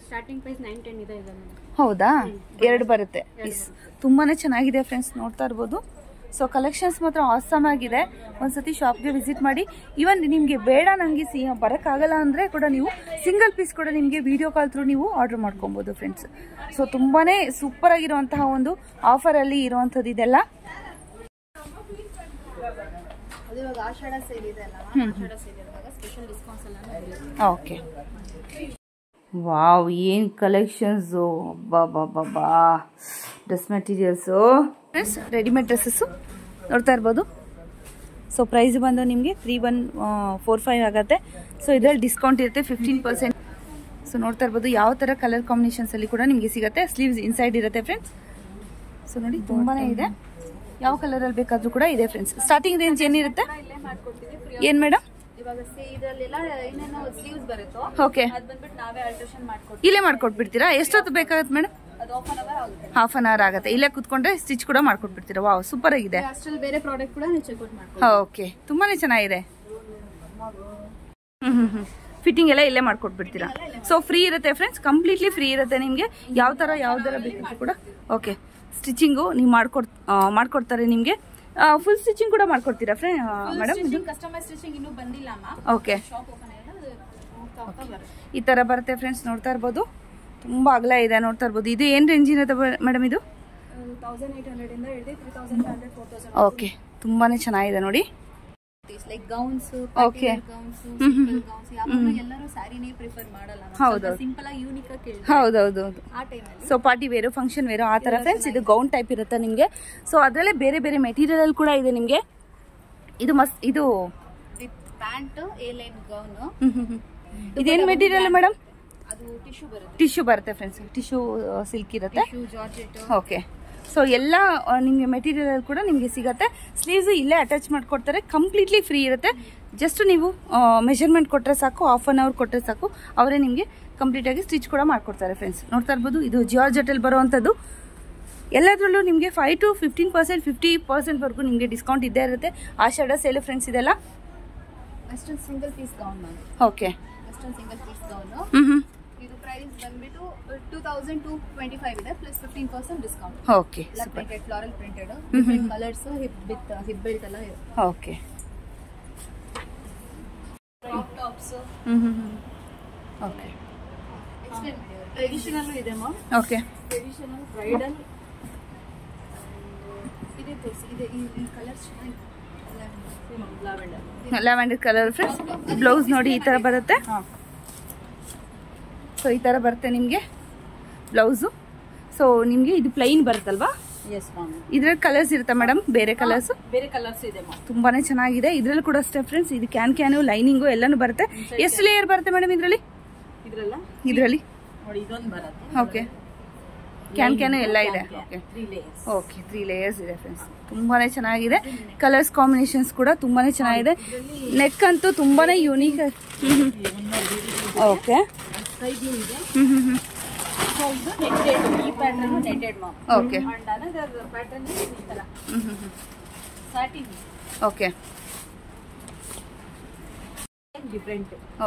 ಸ್ಟಾರ್ಟಿಂಗ್ ಪ್ರೈಸ್ 910 ಇದೆ. ಹೌದಾ, 2 ಬರುತ್ತೆ. ತುಂಬಾನೇ ಚೆನ್ನಾಗಿದೆ ಫ್ರೆಂಡ್ಸ್, ನೋಡ್ತಾ ಇರ್ಬೋದು. ಸೊ ಕಲೆಕ್ಷನ್ಸ್ ಮಾತ್ರ ಆಸಮ್ ಆಗಿದೆ. ಒಂದ್ಸತಿ ಶಾಪ್ಗೆ ವಿಸಿಟ್ ಮಾಡಿ. ಈವನ್ ನಿಮಗೆ ಬೇಡ ನನಗೆ ಬರೋಕ್ಕಾಗಲ್ಲ ಅಂದರೆ ಕೂಡ ನೀವು ಸಿಂಗಲ್ ಪೀಸ್ ಕೂಡ ನಿಮಗೆ ವಿಡಿಯೋ ಕಾಲ್ ಥ್ರೂ ನೀವು ಆರ್ಡರ್ ಮಾಡ್ಕೊಬೋದು ಫ್ರೆಂಡ್ಸ್. ಸೊ ತುಂಬಾ ಸೂಪರ್ ಆಗಿರುವಂತಹ ಒಂದು ಆಫರಲ್ಲಿ ಇರುವಂಥದ್ದು ಇದೆಲ್ಲ. ಓಕೆ ವಾವ್, ಏನು ಕಲೆಕ್ಷನ್ಸು! ಬಾ dress materials friends, readymade dresses ನೋಡ್ತಾ ಇರ್ಬೋದು. ಸೊ ಪ್ರೈಸ್ ಬಂದು ನಿಮಗೆ 3145 ಆಗುತ್ತೆ. ಸೊ ಇದರಲ್ಲಿ ಡಿಸ್ಕೌಂಟ್ ಇರುತ್ತೆ 15%. ಸೊ ನೋಡ್ತಾ ಇರ್ಬೋದು ಯಾವ ಥರ ಕಲರ್ ಕಾಂಬಿನೇಷನ್ಸಲ್ಲಿ ಕೂಡ ನಿಮಗೆ ಸಿಗುತ್ತೆ. ಸ್ಲೀವ್ಸ್ ಇನ್ಸೈಡ್ ಇರುತ್ತೆ ಫ್ರೆಂಡ್ಸ್. ಸೊ ನೋಡಿ ತುಂಬಾ ಇದೆ, ಯಾವ ಕಲರಲ್ಲಿ ಬೇಕಾದರೂ ಕೂಡ ಇದೆ ಫ್ರೆಂಡ್ಸ್. ಸ್ಟಾರ್ಟಿಂಗ್ ರೇಂಜ್ ಏನಿರುತ್ತೆ? ಏನು ಮೇಡಮ್? ಓಕೆ, ಇಲ್ಲೇ ಮಾಡ್ಕೊಟ್ಬಿಡ್ತೀರಾ? ಎಷ್ಟೊತ್ತು ಬೇಕಾಗುತ್ತೆ ಮೇಡಮ್? ಹಾಫ್ ಅನ್ ಅವರ್ ಆಗುತ್ತೆ. ಇಲ್ಲೇ ಕುತ್ಕೊಂಡ್ರೆ ಸ್ಟಿಚ್ ಕೂಡ ಮಾಡ್ಕೊಟ್ಬಿಡ್ತೀರಾ? ವಾವ್, ಸೂಪರ್ ಆಗಿದೆ. ಬೇರೆ ಪ್ರಾಡಕ್ಟ್ ಕೂಡ ಚೆಕ್ಔಟ್ ಮಾಡ್ಕೊಳ್ಳಿ. ಓಕೆ, ತುಂಬಾನೇ ಚೆನ್ನಾಗಿದೆ. ಫಿಟ್ಟಿಂಗ್ ಎಲ್ಲ ಇಲ್ಲೇ ಮಾಡ್ಕೊಟ್ಬಿಡ್ತೀರಾ? ಸೊ ಫ್ರೀ ಇರುತ್ತೆ ಫ್ರೆಂಡ್ಸ್, ಕಂಪ್ಲೀಟ್ಲಿ ಫ್ರೀ ಇರುತ್ತೆ ನಿಮಗೆ. ಯಾವ ಥರ ಬೇಕಾದ್ರೂ ಕೂಡ. ಓಕೆ, ಸ್ಟಿಚಿಂಗು ನೀವು ಮಾಡ್ಕೊಡ್ತಾರೆ ನಿಮಗೆ. ಫುಲ್ ಸ್ಟಿಚಿಂಗ್ ಕೂಡ ಮಾಡ್ಕೊಡ್ತೀರಾ ಮೇಡಮ್? ಕಸ್ಟಮೈಸ್ ಸ್ಟಿಚಿಂಗ್ ಇನ್ನೂ ಬಂದಿಲ್ಲ. ಓಕೆ, ಈ ಥರ ಬರುತ್ತೆ ಫ್ರೆಂಡ್ಸ್. ನೋಡ್ತಾ ಇರ್ಬೋದು, ತುಂಬ ಅಗಲ ಇದೆ. ನೋಡ್ತಾ ಇರ್ಬೋದು. ಇದು ಏನು ರೇಂಜಿನ ಮೇಡಮ್? ಇದು 1800 ಇಂದ ಹಿಡಿದು 3500 4000. ಓಕೆ, ತುಂಬಾನೇ ಚೆನ್ನಾಗಿದೆ ನೋಡಿ. ಲೈಕ್ ಗೌನ್ಸ್, ಓಕೆ, ಎಲ್ಲರೂ ಸ್ಯಾರಿನೇ ಪ್ರಿಫರ್ ಮಾಡಲ್ಲ. ಹೌದು, ಸಿಂಪಲ್ ಆಗಿ ಯೂನಿಕ್ ಆಗಿ ಕೇಳಿ. ಹೌದೌದು. ಆ ಟೈಮಲ್ಲಿ so party wear, function wear ಆ ಥರ ಫ್ರೆಂಡ್ಸ್. ಇದು ಗೌನ್ ಟೈಪ್ ಇರುತ್ತೆ ನಿಮಗೆ. ಸೊ ಅದರಲ್ಲೇ ಬೇರೆ ಬೇರೆ ಮೆಟೀರಿಯಲ್ ಕೂಡ ಇದೆ ನಿಮಗೆ. ಇದು ಇದು with pant, A line gown. ಇದೇನು ಮೆಟೀರಿಯಲ್ ಮೇಡಮ್? ಅದು ಟಿಶ್ಯೂ ಬರುತ್ತೆ. ಟಿಶ್ಯೂ ಬರುತ್ತೆ ಫ್ರೆಂಡ್ಸ್. ಟಿಶ್ಯೂ ಸಿಲ್ಕ್ ಇರುತ್ತೆ. ಜಾರ್ಜೆಟ್. ಓಕೆ, ಸೊ ಎಲ್ಲ ನಿಮಗೆ ಮೆಟೀರಿಯಲ್ ಕೂಡ ನಿಮಗೆ ಸಿಗುತ್ತೆ. ಸ್ಲೀವ್ಸ್ ಇಲ್ಲೇ ಅಟ್ಯಾಚ್ ಮಾಡ್ಕೊಡ್ತಾರೆ. ಕಂಪ್ಲೀಟ್ಲಿ ಫ್ರೀ ಇರುತ್ತೆ. ಜಸ್ಟ್ ನೀವು ಮೆಷರ್ಮೆಂಟ್ ಕೊಟ್ಟರೆ ಸಾಕು, ಹಾಫ್ ಅನ್ ಅವರ್ ಕೊಟ್ಟರೆ ಸಾಕು, ಅವರೇ ನಿಮಗೆ ಕಂಪ್ಲೀಟಾಗಿ ಸ್ಟಿಚ್ ಕೂಡ ಮಾಡ್ಕೊಡ್ತಾರೆ ಫ್ರೆಂಡ್ಸ್. ನೋಡ್ತಾ ಇರ್ಬೋದು, ಇದು ಜಾರ್ಜೆಟಲ್ಲಿ ಬರುವಂಥದ್ದು. ಎಲ್ಲದರಲ್ಲೂ ನಿಮಗೆ 5 to 15%, 50% ನಿಮಗೆ ಡಿಸ್ಕೌಂಟ್ ಇದ್ದೇ ಇರುತ್ತೆ. ಆಷಾಢ ಸೇಲು ಫ್ರೆಂಡ್ಸ್ ಇದೆಲ್ಲ. Western single piece gown ma'am. Okay, western single piece gown. ಇದು ಪ್ರೈಸ್ ಬಂದ್ಬಿಟ್ಟು 2225 ಇದೆ, plus 15% discount. Okay, printed, floral printed, different colours, hip belt ಎಲ್ಲ ಇದೆ. Okay, crop tops. Okay, traditional ಇದೆ ಮ್ಯಾಮ್. ಓಕೆ, ಟ್ರೆಡಿಷನಲ್, ಬ್ರೈಡಲ್ ಇದೆ. ಇದೆ ಈ ಕಲರ್ಸ್ ಚೆನ್ನಾಗಿದೆ. Lavender colour friends. ಬ್ಲೌಸ್ ನೋಡಿ ಈ ಥರ ಬರುತ್ತೆ. ಸೊ ಈ ಥರ ಬರುತ್ತೆ ನಿಮಗೆ ಬ್ಲೌಸು. ಸೊ ಸೊ ನಿಮ್ಗೆ ಇದು ಪ್ಲೈನ್ ಬರುತ್ತಲ್ವಾ? Yes ma'am. ಇದ್ರಲ್ಲಿ ಕಲರ್ಸ್ ಇರುತ್ತಾ ಮೇಡಮ್? ಬೇರೆ ಕಲರ್ಸ್? ಬೇರೆ ಕಲರ್ಸ್ ಇದೆ ಮ್ಯಾಮ್. ತುಂಬಾನೇ ಚೆನ್ನಾಗಿದೆ. ಇದ್ರಲ್ಲಿ ಕೂಡ ಅಷ್ಟೇ ಫ್ರೆಂಡ್ಸ್, ಇದು ಕ್ಯಾನು ಲೈನಿಂಗು ಎಲ್ಲಾನು ಬರುತ್ತೆ. ಎಷ್ಟು ಲೇಯರ್ ಬರುತ್ತೆ ಮೇಡಮ್ ಇದ್ರಲ್ಲಿ? ಇದ್ರಲ್ಲಿ ನೋಡಿ ಇದೊಂದು ಬರುತ್ತೆ. ಓಕೆ, ಕ್ಯಾನು ಎಲ್ಲ ಇದೆ. ಓಕೆ, 3 ಲೇಯರ್ಸ್ ಇದೆ ಫ್ರೆಂಡ್ಸ್. ತುಂಬಾನೇ ಚೆನ್ನಾಗಿದೆ. ಕಲರ್ಸ್ ಕಾಂಬಿನೇಷನ್ಸ್ ಕೂಡ ತುಂಬಾನೇ ಚೆನ್ನಾಗಿದೆ. ನೆಕ್ ಅಂತೂ ತುಂಬಾನೇ unique. Okay, okay, okay,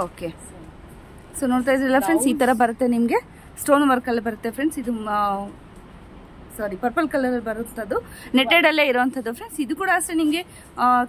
okay. So ನೋಡ್ತಾ ಇದ್ರಲ್ಲ ಫ್ರೆಂಡ್ಸ್, ಈ ತರ ಬರುತ್ತೆ ನಿಮ್ಗೆ. ಸ್ಟೋನ್ ವರ್ಕ್ ಅಲ್ಲಿ ಬರುತ್ತೆ ಫ್ರೆಂಡ್ಸ್. ಇದು ಸಾರಿ ಪರ್ಪಲ್ ಕಲರ್ ಬರುತ್ತದು, ನೆಟೆಡ್ ಅಲ್ಲೇ ಇರೋಂಥದ್ದು ಫ್ರೆಂಡ್ಸ್. ಇದು ಕೂಡ ಅಷ್ಟೇ ನಿಮ್ಗೆ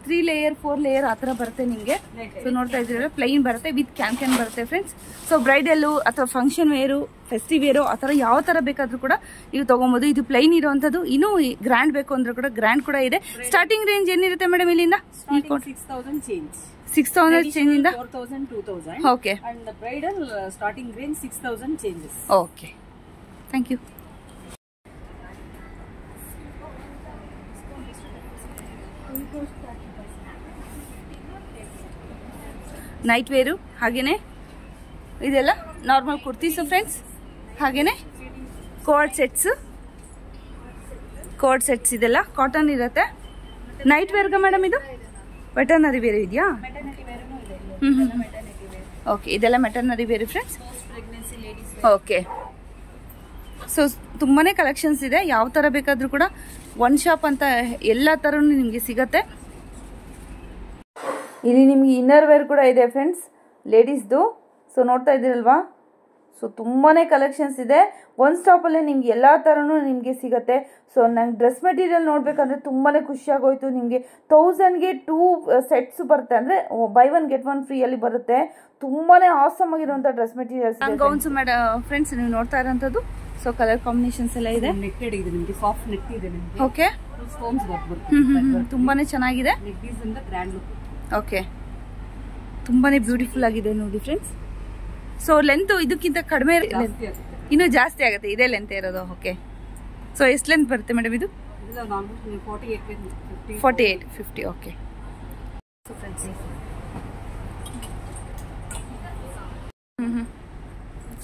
3 ಲೇಯರ್ 4 ಲೇಯರ್ ಆ ಥರ ಬರುತ್ತೆ ನಿಮ್ಗೆ. ಸೊ ನೋಡ್ತಾ ಇದ್ದೀರಲ್ಲ, ಪ್ಲೈನ್ ಬರುತ್ತೆ ವಿತ್ ಕ್ಯಾನ್ ಬರುತ್ತೆ ಫ್ರೆಂಡ್ಸ್. ಸೊ ಬ್ರೈಡಲ್ಲು ಅಥವಾ ಫಂಕ್ಷನ್ ವೇರು, ಫೆಸ್ಟಿವ್ ವೇರು ಆ ಥರ ಯಾವ ಥರ ಬೇಕಾದ್ರೂ ಕೂಡ ನೀವು ತಗೊಬೋದು. ಇದು ಪ್ಲೈನ್ ಇರೋವಂಥದ್ದು. ಇನ್ನೂ ಗ್ರ್ಯಾಂಡ್ ಬೇಕು ಅಂದ್ರೆ ಕೂಡ ಗ್ರ್ಯಾಂಡ್ ಕೂಡ ಇದೆ. ಸ್ಟಾರ್ಟಿಂಗ್ ರೇಂಜ್ ಏನಿರುತ್ತೆ ಮೇಡಮ್ ಇಲ್ಲಿಂದ? 6,000 ಚೇಂಜ್. 6,000 ಚೇಂಜ್ ಇಂದ 4,000 2,000. Okay. And bridal starting range 6,000 changes. Okay, thank you. Night wear, ಹಾಗೇನೆ ಇದೆಲ್ಲ ನಾರ್ಮಲ್ ಕುರ್ತೀಸು ಫ್ರೆಂಡ್ಸ್. ಹಾಗೇನೆ ಕೋಡ್ ಸೆಟ್ಸ್ ಇದೆಲ್ಲ ಕಾಟನ್ ಇರುತ್ತೆ. ನೈಟ್ ವೇರ್ಗ ಮೇಡಮ್ ಇದು ವೆಟರ್ನರಿ ವೇರ್ ಇದೆಯಾ? ಓಕೆ, ಇದೆಲ್ಲ maternity wear friends. Okay, so ತುಂಬಾನೇ ಕಲೆಕ್ಷನ್ಸ್ ಇದೆ. ಯಾವ ತರ ಬೇಕಾದ್ರೂ ಕೂಡ ಒನ್ ಶಾಪ್ ಅಂತ ಎಲ್ಲ ತರನು ನಿಮಗೆ ಸಿಗತ್ತೆ. ಇಲ್ಲಿ ನಿಮ್ಗೆ ಇನ್ನರ್ ವೇರ್ ಕೂಡ ಇದೆ ಫ್ರೆಂಡ್ಸ್, ಲೇಡೀಸ್ದು. ಸೊ ನೋಡ್ತಾ ಇದ್ದೀರಲ್ವಾ, ಸೊ ತುಂಬಾನೇ ಕಲೆಕ್ಷನ್ಸ್ ಇದೆ. ಒಂದು ಸ್ಟಾಪಲ್ಲೇ ನಿಮ್ಗೆ ಎಲ್ಲ ಥರನೂ ನಿಮಗೆ ಸಿಗುತ್ತೆ. ಸೊ ನಂಗೆ ಡ್ರೆಸ್ ಮೆಟೀರಿಯಲ್ ನೋಡ್ಬೇಕಂದ್ರೆ ತುಂಬಾನೇ ಖುಷಿಯಾಗೋಯ್ತು. ನಿಮಗೆ 1000ಗೆ 2 ಸೆಟ್ಸ್ ಬರುತ್ತೆ, ಅಂದರೆ ಬೈ 1 get 1 ಫ್ರೀ ಅಲ್ಲಿ ಬರುತ್ತೆ. ತುಂಬಾನೇ ಆಸಮ್ ಆಗಿರುವಂಥ ಡ್ರೆಸ್ ಮೆಟೀರಿಯಲ್ಸ್ ಗೌನ್ಸ್ ಫ್ರೆಂಡ್ಸ್ ನೀವು ನೋಡ್ತಾ ಇರೋಂಥದ್ದು. ಸೊ ಕಲರ್ ಕಾಂಬಿನೇಷನ್ಸ್ ಎಲ್ಲ ಇದೆ. ನೆಟ್ಟೆಡ್ ಇದೆ ನಿಮಗೆ, ಸಾಫ್ಟ್ ನೆಟ್ ಇದೆ ನಿಮಗೆ. ಓಕೆ, ಸ್ಟೋನ್ಸ್ ವರ್ಕ್ ಬರುತ್ತೆ. ತುಂಬಾನೇ ಚೆನ್ನಾಗಿದೆ. ನೆಕ್ ಪೀಸ್ ಇಂದ ಗ್ರ್ಯಾಂಡ್ ಲುಕ್. ಓಕೆ, ತುಂಬಾನೇ ಬ್ಯೂಟಿಫುಲ್ ಆಗಿದೆ ನೋಡಿ ಫ್ರೆಂಡ್ಸ್. ಸೊ ಲೆಂತ್ ಇದಕ್ಕಿಂತ ಕಡಿಮೆ, ಇನ್ನೂ ಜಾಸ್ತಿ ಆಗುತ್ತೆ. ಇದೇ ಲೆಂತ್ ಇರೋದು. ಓಕೆ, ಸೊ ಎಷ್ಟು ಲೆಂತ್ ಬರುತ್ತೆ ಮೇಡಮ್ ಇದು? 48 50. ಓಕೆ,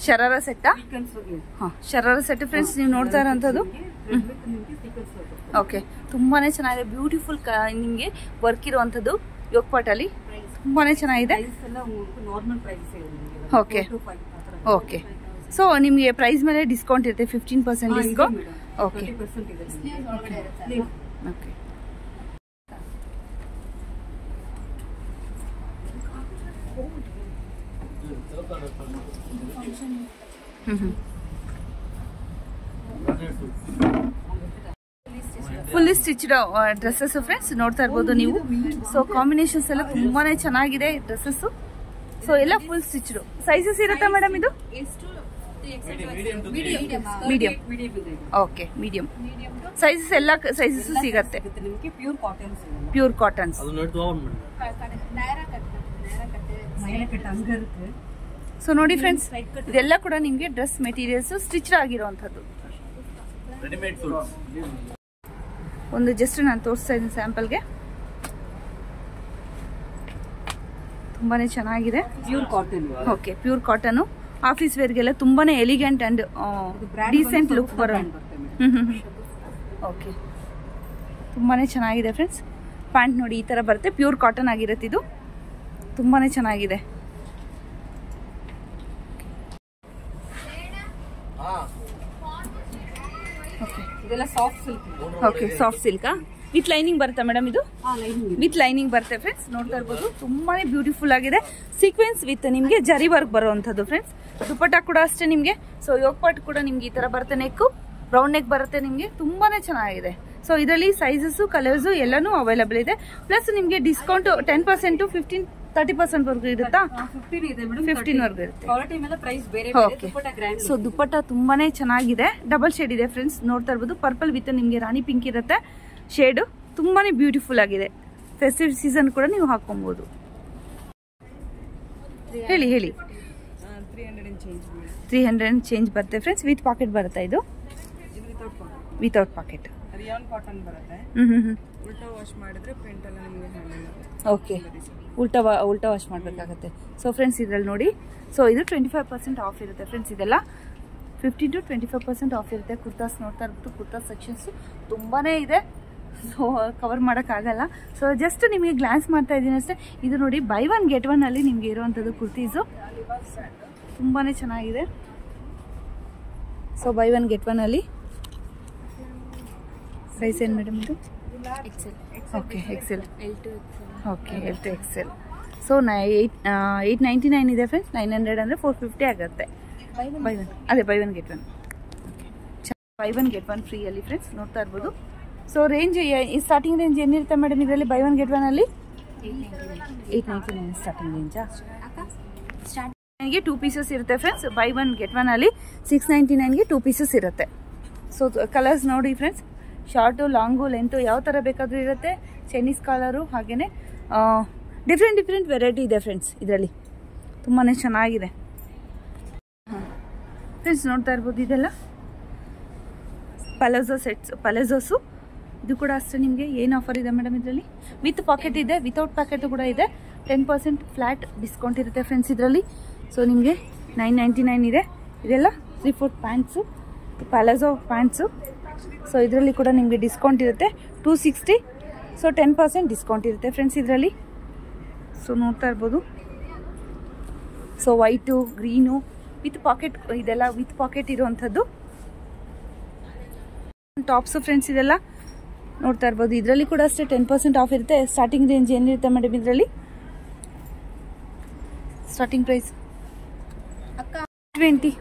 ಶರಾರ ಸೆಟ್. ಶರಾರ ಸೆಟ್ ಫ್ರೆಂಡ್ಸ್ ನೀವು ನೋಡ್ತಾ ಇರೋಂಥದ್ದು. ಓಕೆ, ತುಂಬಾನೇ ಚೆನ್ನಾಗಿದೆ. ಬ್ಯೂಟಿಫುಲ್ ನಿಮಗೆ ವರ್ಕ್ ಇರುವಂಥದ್ದು ಯೋಗಪಾಟಲ್ಲಿ. ತುಂಬಾನೇ ಚೆನ್ನಾಗಿದೆ. Okay, okay. ಸೊ ನಿಮಗೆ ಪ್ರೈಸ್ ಮೇಲೆ ಡಿಸ್ಕೌಂಟ್ ಇರುತ್ತೆ, 15% discount. Okay, okay. Fully stitched dresses friends ನೋಡ್ತಾ ಇರ್ಬೋದು ನೀವು. ಸೊ ಕಾಂಬಿನೇಷನ್ಸ್ ಎಲ್ಲ ತುಂಬಾನೇ ಚೆನ್ನಾಗಿದೆ ಡ್ರೆಸ್ಸಸ್. ಸೊ ಎಲ್ಲ ಫುಲ್ ಸ್ಟಿಚ್ಡ್. ಸೈಜಸ್ ಇರುತ್ತಾ ಮೇಡಮ್ ಇದು? ಮೀಡಿಯಂ. ಓಕೆ, ಮೀಡಿಯಂ ಸೈಜಸ್ ಎಲ್ಲ ಸೈಜಸ್ ಸಿಗತ್ತೆ. Pure cottons. ಸೊ ನೋಡಿ ಫ್ರೆಂಡ್ಸ್, ಇದೆಲ್ಲ ಕೂಡ ನಿಮ್ಗೆ ಡ್ರೆಸ್ ಮೆಟೀರಿಯಲ್ಸ್ ಸ್ಟಿಚ್ಡ್ ಆಗಿರುವಂತದ್ದು. ಒಂದು ಜಸ್ಟ್ ನಾನು ತೋರಿಸ್ತಾ ಇದ್ದೀನಿ ಸ್ಯಾಂಪಲ್ಗೆ. ತುಂಬಾನೇ ಚೆನ್ನಾಗಿದೆ. Pure cotton. Okay, pure cotton. Office ವೇರ್ಗೆಲ್ಲ ತುಂಬಾನೇ ಎಲಿಗೆಂಟ್ ಅಂಡ್ ಡೀಸೆಂಟ್ ಲುಕ್ ಬರೋ. ಓಕೆ, ತುಂಬಾನೇ ಚೆನ್ನಾಗಿದೆ ಫ್ರೆಂಡ್ಸ್. ಪ್ಯಾಂಟ್ ನೋಡಿ ಈ ತರ ಬರುತ್ತೆ, ಪ್ಯೂರ್ ಕಾಟನ್ ಆಗಿರುತ್ತೆ ಇದು. ತುಂಬಾನೇ ಚೆನ್ನಾಗಿದೆ. ಇದೆಲ್ಲ soft silk. Okay, soft silk with lining ಬರುತ್ತೆ ಮೇಡಮ್ ಇದು? ವಿತ್ ಲೈನಿಂಗ್ ಬರುತ್ತೆ ಫ್ರೆಂಡ್ಸ್. ನೋಡ್ತಾ ಇರ್ಬೋದು, ತುಂಬಾನೇ ಬ್ಯೂಟಿಫುಲ್ ಆಗಿದೆ. ಸೀಕ್ವೆನ್ಸ್ ವಿತ್ ನಿಮ್ಗೆ ಜರಿ ವರ್ಕ್ ಬರುವಂತದ್ದು ಫ್ರೆಂಡ್ಸ್. ದುಪಟ್ಟ ಕೂಡ ಅಷ್ಟೇ ನಿಮ್ಗೆ. ಸೊ ಯೋಗಪಾಟ್ ಕೂಡ ನಿಮ್ಗೆ ಈ ತರ ಬರುತ್ತೆ. ನೆಕ್ ರೌಂಡ್ ನೆಕ್ ಬರುತ್ತೆ ನಿಮ್ಗೆ. ತುಂಬಾನೇ ಚೆನ್ನಾಗಿದೆ. ಸೊ ಇದರಲ್ಲಿ ಸೈಜಸ್ ಕಲರ್ಸ್ ಎಲ್ಲಾನು ಅವೈಲಬಲ್ ಇದೆ. ಪ್ಲಸ್ ನಿಮ್ಗೆ ಡಿಸ್ಕೌಂಟ್ 10% 15-30% ವರ್ಗು ಇರುತ್ತಾ? 15 ವರ್ಗು ಇರುತ್ತೆ. ಓಕೆ, ಸೊ ದುಪಟ್ಟ ತುಂಬಾನೇ ಚೆನ್ನಾಗಿದೆ. ಡಬಲ್ ಶೇಡ್ ಇದೆ ಫ್ರೆಂಡ್ಸ್. ನೋಡ್ತಾ ಇರ್ಬೋದು, ಪರ್ಪಲ್ ವಿತ್ ನಿಮ್ಗೆ ರಾಣಿ ಪಿಂಕ್ ಇರುತ್ತೆ ಶೇಡ್. ತುಂಬಾನೇ ಬ್ಯೂಟಿಫುಲ್ ಆಗಿದೆ. ಫೆಸ್ಟಿವ್ ಸೀಸನ್ ಕೂಡ ನೀವು ಹಾಕೊಬಹುದು. ಹೇಳಿ 300 ಚೇಂಜ್ ಬರುತ್ತೆ ಫ್ರೆಂಡ್ಸ್. ವಿತ್ ಪಾಕೆಟ್ ಬರುತ್ತೆ ಇದು. Without packet. ರಿಯಾನ್ ಕಾಟನ್ ಬರುತ್ತೆ. ಹ್ಞೂ ಉಲ್ಟಾ ವಾಶ್ ಮಾಡಿದ್ರೆ ಪ್ರಿಂಟ್ ಎಲ್ಲ ನಿಮಗೆ ಹ್ಯಾಂಡಲ್. ಓಕೆ, ಉಲ್ಟಾ ವಾಶ್ ಮಾಡಬೇಕಾಗತ್ತೆ. ಸೊ ಫ್ರೆಂಡ್ಸ್ ಇದರಲ್ಲಿ ನೋಡಿ, ಸೊ ಇದು 25% ಆಫ್ ಇರುತ್ತೆ ಫ್ರೆಂಡ್ಸ್. ಇದೆಲ್ಲ 15 to 25% ಆಫ್ ಇರುತ್ತೆ. ಕುರ್ತಾಸ್ ನೋಡ್ತಾ ಇರ್ಬೋದು, ಕುರ್ತಾಸ್ ಸೆಕ್ಷನ್ಸು ತುಂಬಾ ಇದೆ. ಸೊ ಕವರ್ ಮಾಡೋಕ್ಕಾಗಲ್ಲ. ಸೊ ಜಸ್ಟ್ ನಿಮಗೆ ಗ್ಲಾನ್ಸ್ ಮಾಡ್ತಾ ಇದ್ದೀನಿ ಅಷ್ಟೇ. ಇದು ನೋಡಿ ಬೈ 1 get 1 ಅಲ್ಲಿ ನಿಮಗೆ ಇರುವಂಥದ್ದು ಕುರ್ತೀಸು ತುಂಬಾ ಚೆನ್ನಾಗಿದೆ. ಸೊ ಬೈ 1 get 1 ಅಲ್ಲಿ ಸೈಜ್ ಏನು ಮೇಡಮ್ ಇದು? Okay, XL. Okay, L to XL. So 899 ಇದೆ ಫ್ರೆಂಡ್ಸ್. 900 ಅಂದರೆ 450 ಆಗುತ್ತೆ. ಬೈ 1 ಅದೇ ಬೈ 1 get 1. ಬೈ 1 get 1 ಫ್ರೀಯಲ್ಲಿ ಫ್ರೆಂಡ್ಸ್ ನೋಡ್ತಾ ಇರ್ಬೋದು. ಸೊ ರೇಂಜ್ ಸ್ಟಾರ್ಟಿಂಗ್ ರೇಂಜ್ ಏನಿರುತ್ತೆ ಮೇಡಮ್ ಇದರಲ್ಲಿ? ಬೈ 1 get 1 ಅಲ್ಲಿ 899 ಸ್ಟಾರ್ಟಿಂಗ್ ರೇಂಜಾ? ಸ್ಟಾರ್ಟಿಂಗ್ಗೆ 2 ಪೀಸಸ್ ಇರುತ್ತೆ ಫ್ರೆಂಡ್ಸ್. ಬೈ 1 get 1 ಅಲ್ಲಿ 699ಗೆ 2 ಪೀಸಸ್ ಇರುತ್ತೆ. ಸೊ ಕಲರ್ಸ್ ನೋಡಿ ಫ್ರೆಂಡ್ಸ್, ಶಾರ್ಟು, ಲಾಂಗು, ಲೆಂತು ಯಾವ ಥರ ಬೇಕಾದರೂ ಇರುತ್ತೆ. ಚೈನೀಸ್ ಕಾಲರು, ಹಾಗೆಯೇ ಡಿಫ್ರೆಂಟ್ ವೆರೈಟಿ ಇದೆ ಫ್ರೆಂಡ್ಸ್ ಇದರಲ್ಲಿ. ತುಂಬಾ ಚೆನ್ನಾಗಿದೆ ಫ್ರೆಂಡ್ಸ್. ನೋಡ್ತಾ ಇರ್ಬೋದು ಇದೆಲ್ಲ ಪಲಾಜೋ ಸೆಟ್ಸ್, ಪಲಾಜೋಸು. ಇದು ಕೂಡ ಅಷ್ಟೇ. ನಿಮಗೆ ಏನು ಆಫರ್ ಇದೆ ಮೇಡಮ್ ಇದರಲ್ಲಿ? ವಿತ್ ಪಾಕೆಟ್ ಇದೆ, ವಿತೌಟ್ ಪಾಕೆಟು ಕೂಡ ಇದೆ. 10% ಫ್ಲ್ಯಾಟ್ ಡಿಸ್ಕೌಂಟ್ ಇರುತ್ತೆ ಫ್ರೆಂಡ್ಸ್ ಇದರಲ್ಲಿ. ಸೊ ನಿಮಗೆ 999 ಇದೆ. ಇದೆಲ್ಲ 3/4 ಪ್ಯಾಂಟ್ಸು, ಪಲಾಜೋ ಪ್ಯಾಂಟ್ಸು. ಸೊ ಇದರಲ್ಲಿ ಕೂಡ ನಿಮಗೆ ಡಿಸ್ಕೌಂಟ್ ಇರುತ್ತೆ 260. ಸೊ 10% ಡಿಸ್ಕೌಂಟ್ ಇರುತ್ತೆ ಫ್ರೆಂಡ್ಸ್ ಇದರಲ್ಲಿ. ಸೊ ನೋಡ್ತಾ ಇರ್ಬೋದು. So white, green with pocket, ಇದೆಲ್ಲ ವಿತ್ ಪಾಕೆಟ್ ಇರುವಂಥದ್ದು ಟಾಪ್ಸು ಫ್ರೆಂಡ್ಸ್. ಇದೆಲ್ಲ ನೋಡ್ತಾ ಇರ್ಬೋದು. ಇದರಲ್ಲಿ ಕೂಡ ಅಷ್ಟೇ 10% ಆಫ್ ಇರುತ್ತೆ. ಸ್ಟಾರ್ಟಿಂಗ್ ರೇಂಜ್ ಏನಿರುತ್ತೆ ಮೇಡಮ್ ಇದರಲ್ಲಿ? Starting price 320.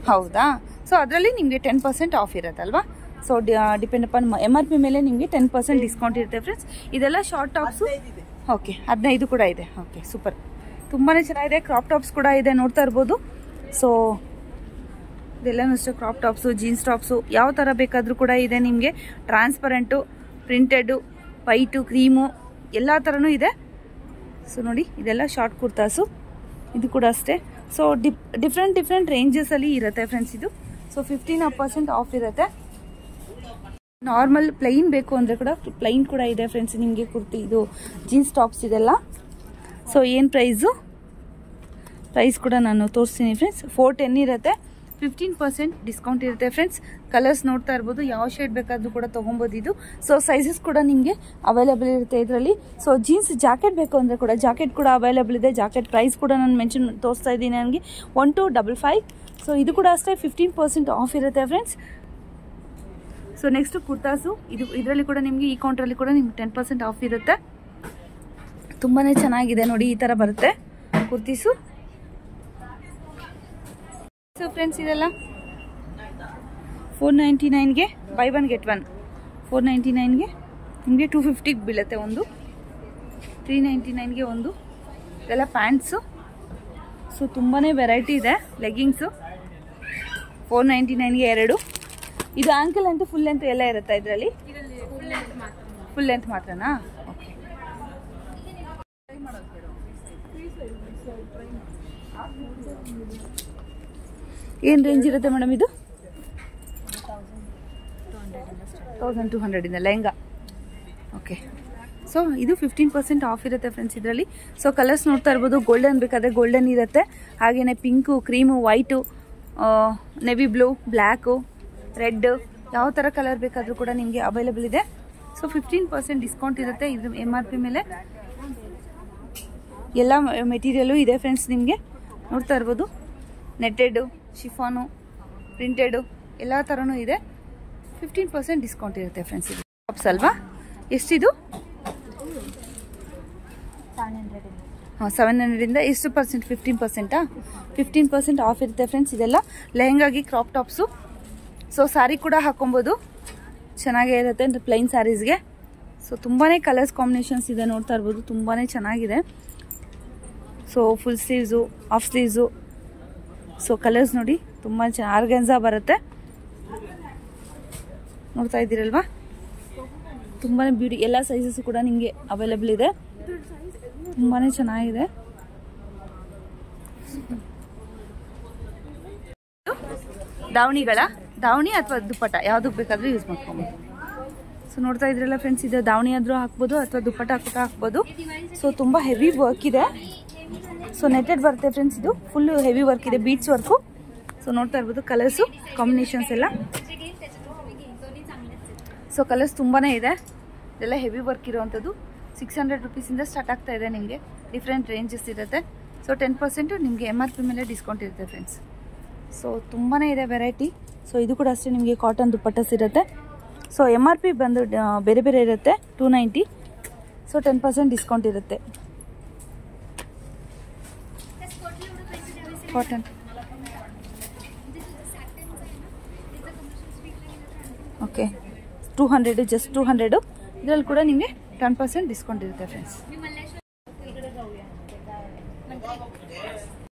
ಹೌದಾ? ಸೊ ಅದರಲ್ಲಿ ನಿಮಗೆ 10% ಆಫ್ ಇರುತ್ತಲ್ವಾ? ಸೊ ಡಿಪೆಂಡ್ ಅಪಾನ್ MRP ಮೇಲೆ ನಿಮಗೆ 10% ಡಿಸ್ಕೌಂಟ್ ಇರುತ್ತೆ ಫ್ರೆಂಡ್ಸ್. ಇದೆಲ್ಲ ಶಾರ್ಟ್ ಟಾಪ್ಸು. ಓಕೆ, 15 ಕೂಡ ಇದೆ. Okay, super. ತುಂಬಾ ಚೆನ್ನಾಗಿದೆ. ಕ್ರಾಪ್ ಟಾಪ್ಸ್ ಕೂಡ ಇದೆ ನೋಡ್ತಾ ಇರ್ಬೋದು. ಸೊ ಇದೆಲ್ಲನೂ ಅಷ್ಟೇ ಕ್ರಾಪ್ ಟಾಪ್ಸು, ಜೀನ್ಸ್ ಟಾಪ್ಸು ಯಾವ ಥರ ಬೇಕಾದರೂ ಕೂಡ ಇದೆ ನಿಮಗೆ. ಟ್ರಾನ್ಸ್ಪರೆಂಟು, ಪ್ರಿಂಟೆಡು, ವೈಟು, ಕ್ರೀಮು ಎಲ್ಲ ಥರನೂ ಇದೆ. ಸೊ ನೋಡಿ ಇದೆಲ್ಲ ಶಾರ್ಟ್ ಕುರ್ತಾಸು. ಇದು ಕೂಡ ಅಷ್ಟೇ. ಸೊ ಡಿಫ್ರೆಂಟ್ ರೇಂಜಸಲ್ಲಿ ಇರುತ್ತೆ ಫ್ರೆಂಡ್ಸ್ ಇದು. ಸೊ 15% ಆಫ್ ಇರುತ್ತೆ. ನಾರ್ಮಲ್ ಪ್ಲೈನ್ ಬೇಕು ಅಂದರೆ ಕೂಡ ಪ್ಲೈನ್ ಕೂಡ ಇದೆ ಫ್ರೆಂಡ್ಸ್ ನಿಮಗೆ ಕುರ್ತಿ. ಇದು ಜೀನ್ಸ್ ಟಾಪ್ಸ್ ಇದೆಲ್ಲ. ಸೊ ಏನು ಪ್ರೈಸ್ ಕೂಡ ನಾನು ತೋರಿಸ್ತೀನಿ ಫ್ರೆಂಡ್ಸ್. 410 ಇರುತ್ತೆ. 15% ಡಿಸ್ಕೌಂಟ್ ಇರುತ್ತೆ ಫ್ರೆಂಡ್ಸ್. ಕಲರ್ಸ್ ನೋಡ್ತಾ ಇರ್ಬೋದು, ಯಾವ ಶೇಡ್ ಬೇಕಾದರೂ ಕೂಡ ತೊಗೊಬೋದು ಇದು. ಸೊ ಸೈಜಸ್ ಕೂಡ ನಿಮಗೆ ಅವೈಲೇಬಲ್ ಇರುತ್ತೆ ಇದರಲ್ಲಿ. ಸೊ ಜೀನ್ಸ್ ಜಾಕೆಟ್ ಬೇಕು ಅಂದರೆ ಕೂಡ ಜಾಕೆಟ್ ಕೂಡ ಅವೈಲೇಬಲ್ ಇದೆ. ಜಾಕೆಟ್ ಪ್ರೈಸ್ ಕೂಡ ನಾನು ತೋರಿಸ್ತಾ ಇದ್ದೀನಿ ನನಗೆ 1255. ಸೊ ಇದು ಕೂಡ ಅಷ್ಟೇ 15% ಆಫ್ ಇರುತ್ತೆ ಫ್ರೆಂಡ್ಸ್. So next kurtas. ಇದರಲ್ಲಿ ಕೂಡ ನಿಮಗೆ ಈ ಕೌಂಟ್ರಲ್ಲಿ ಕೂಡ ನಿಮ್ಗೆ 10% ಆಫ್ ಇರುತ್ತೆ. ತುಂಬಾ ಚೆನ್ನಾಗಿದೆ ನೋಡಿ, ಈ ಥರ ಬರುತ್ತೆ ಕುರ್ತೀಸು. ಸೊ ಫ್ರೆಂಡ್ಸ್ ಇದೆಲ್ಲ 499ಗೆ ಬೈ 1 get 1. 499ಗೆ ನಿಮಗೆ 250 ಬೀಳುತ್ತೆ ಒಂದು. 399ಗೆ ಒಂದು. ಇದೆಲ್ಲ ಪ್ಯಾಂಟ್ಸು. ಸೊ ತುಂಬಾ ವೆರೈಟಿ ಇದೆ. ಲೆಗ್ಗಿಂಗ್ಸು 499ಗೆ 2. ಇದು ಆಂಕಲ್ ಅಂತೂ ಫುಲ್ ಲೆಂತ್ ಎಲ್ಲ ಇರುತ್ತಾ ಇದರಲ್ಲಿ? ಫುಲ್ ಲೆಂತ್ ಮಾತ್ರನಾ? ಓಕೆ. ಏನು ರೇಂಜ್ ಇರುತ್ತೆ ಮೇಡಮ್ ಇದು? 1200 ಇಂದ ಲೆಹಂಗಾ. ಓಕೆ. ಸೊ ಇದು 15% ಆಫ್ ಇರುತ್ತೆ ಫ್ರೆಂಡ್ಸ್ ಇದರಲ್ಲಿ. ಸೊ ಕಲರ್ಸ್ ನೋಡ್ತಾ ಇರ್ಬೋದು. ಗೋಲ್ಡನ್ ಬೇಕಾದರೆ ಗೋಲ್ಡನ್ ಇರುತ್ತೆ, ಹಾಗೆಯೇ pink, cream, white, navy blue, black, red ಯಾವ ಥರ ಕಲರ್ ಬೇಕಾದರೂ ಕೂಡ ನಿಮಗೆ ಅವೈಲೇಬಲ್ ಇದೆ. ಸೊ 15% ಡಿಸ್ಕೌಂಟ್ ಇರುತ್ತೆ ಇದು MRP ಮೇಲೆ. ಎಲ್ಲ ಮೆಟೀರಿಯಲು ಇದೆ ಫ್ರೆಂಡ್ಸ್ ನಿಮಗೆ ನೋಡ್ತಾ ಇರ್ಬೋದು. ನೆಟ್ಟೆಡು, ಶಿಫಾನು, ಪ್ರಿಂಟೆಡು ಎಲ್ಲ ಥರನೂ ಇದೆ. 15% ಡಿಸ್ಕೌಂಟ್ ಇರುತ್ತೆ ಫ್ರೆಂಡ್ಸ್. ಇದು ಟಾಪ್ಸ್ ಅಲ್ವಾ? ಎಷ್ಟಿದು? 700ಇಂದ ಎಷ್ಟು ಪರ್ಸೆಂಟ್? 15%. 15% ಆಫ್ ಇರುತ್ತೆ ಫ್ರೆಂಡ್ಸ್. ಇದೆಲ್ಲ ಲೆಹಂಗಾಗಿ ಕ್ರಾಪ್ ಟಾಪ್ಸು. ಸೊ ಸ್ಯಾರಿ ಕೂಡ ಹಾಕೊಬೋದು, ಚೆನ್ನಾಗೇ ಇರುತ್ತೆ ಪ್ಲೈನ್ ಸ್ಯಾರೀಸ್ಗೆ. ಸೊ ತುಂಬಾ ಕಲರ್ಸ್ ಕಾಂಬಿನೇಷನ್ಸ್ ಇದೆ ನೋಡ್ತಾ ಇರ್ಬೋದು. ತುಂಬಾ ಚೆನ್ನಾಗಿದೆ. So full sleeves, half sleeves. So colours ನೋಡಿ ತುಂಬ ಆರ್ಗನ್ಸಾ ಬರುತ್ತೆ ನೋಡ್ತಾ ಇದ್ದೀರಲ್ವಾ? ತುಂಬಾ ಬ್ಯೂಟಿ. ಎಲ್ಲ ಸೈಜಸ್ ಕೂಡ ನಿಮಗೆ ಅವೈಲೇಬಲ್ ಇದೆ. ತುಂಬಾ ಚೆನ್ನಾಗಿದೆ. ದಾವಣಿ ಅಥವಾ ದುಪ್ಪಟ್ಟ ಯಾವುದಕ್ಕೆ ಬೇಕಾದರೂ ಯೂಸ್ ಮಾಡ್ಕೊಬೋದು. ಸೊ ನೋಡ್ತಾ ಇದ್ರಲ್ಲ ಫ್ರೆಂಡ್ಸ್, ಇದು ದಾವಣಿ ಆದರೂ ಹಾಕ್ಬೋದು ಅಥವಾ ದುಪ್ಪಟ್ಟ ಕೂಡ ಹಾಕ್ಬೋದು. ಸೊ ತುಂಬ ಹೆವಿ ವರ್ಕ್ ಇದೆ. ಸೊ ನೆಟೆಡ್ ಬರುತ್ತೆ ಫ್ರೆಂಡ್ಸ್, ಇದು ಫುಲ್ ಹೆವಿ ವರ್ಕ್ ಇದೆ, ಬೀಡ್ಸ್ ವರ್ಕು. ಸೊ ನೋಡ್ತಾ ಇರ್ಬೋದು ಕಲರ್ಸು ಕಾಂಬಿನೇಷನ್ಸ್ ಎಲ್ಲ. ಸೊ ಕಲರ್ಸ್ ತುಂಬಾ ಇದೆ, ಇದೆಲ್ಲ ಹೆವಿ ವರ್ಕ್ ಇರೋವಂಥದ್ದು. 600 ರುಪೀಸಿಂದ ಸ್ಟಾರ್ಟ್ ಆಗ್ತಾ ಇದೆ. ನಿಮಗೆ ಡಿಫ್ರೆಂಟ್ ರೇಂಜಸ್ ಇರುತ್ತೆ. ಸೊ 10% ನಿಮಗೆ MRP ಮೇಲೆ ಡಿಸ್ಕೌಂಟ್ ಇರುತ್ತೆ ಫ್ರೆಂಡ್ಸ್. ಸೊ ತುಂಬಾ ಇದೆ ವೆರೈಟಿ. ಸೊ ಇದು ಕೂಡ ಅಷ್ಟೇ, ನಿಮಗೆ ಕಾಟನ್ ದುಪ್ಪಟ್ಟಸ್ ಇರುತ್ತೆ. ಸೊ MRP ಬಂದು ಬೇರೆ ಬೇರೆ ಇರುತ್ತೆ, 290. ಸೊ 10% ಡಿಸ್ಕೌಂಟ್ ಇರುತ್ತೆ. Cotton okay 200, just 200. ಇದರಲ್ಲಿ ಕೂಡ ನಿಮಗೆ 10% ಡಿಸ್ಕೌಂಟ್ ಇರುತ್ತೆ ಫ್ರೆಂಡ್ಸ್.